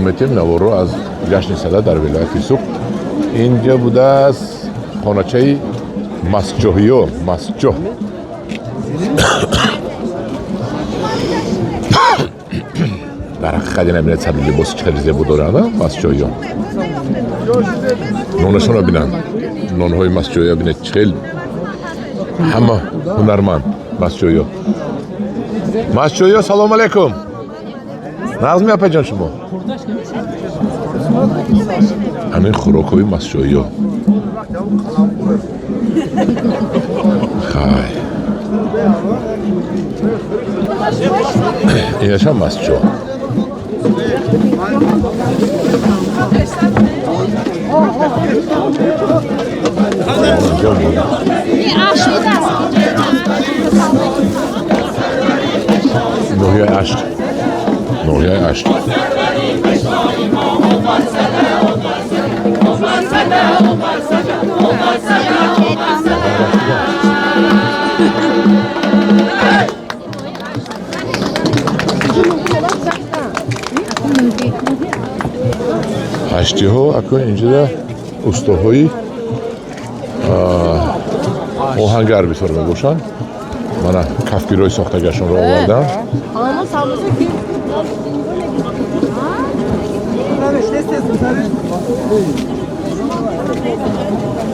متیم نوارو از جشن صدا در ولایت سوق اینجا بوده است خانچه مسجوهیو مسجوه در حقیقت نمیده سبیلی بس چرزه بودارانه مسجوهیو نونشون رو بینن نونهای مسجوهیو بینه چخیل همه هنرمند مسجوهیو مسجوهیو سلام علیکم نظمی اپا جان شما همین خوراکوی مسجوهیو خای اینش هم مسجوه نوحیه عشق نوحیه عشق هشتی ها اکنون اینجا در استاهایی آهنگر بیتور میگوشن من کفگیرهای ساختگشون رو آوردم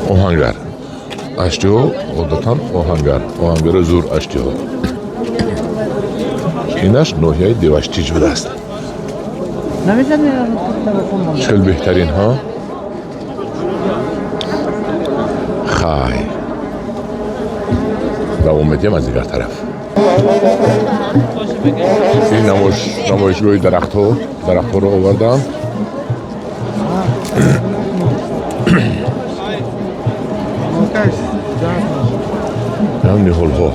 آهنگر اشتی ها عادتاً آهنگر زور اشتی ها اینش نوحیه دیوشتیج بوده است چل بهترین ها خای دوام میدیم از دیگر طرف این نمایشگاه درخت ها رو آوردم هم نیهول ها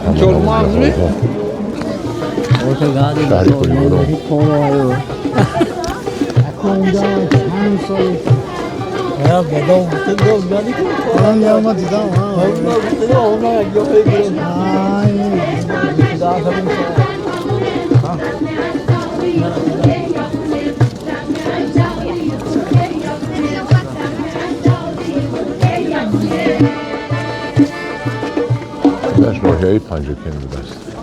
شهری کنیم برو نوحیه پنجکین بوده است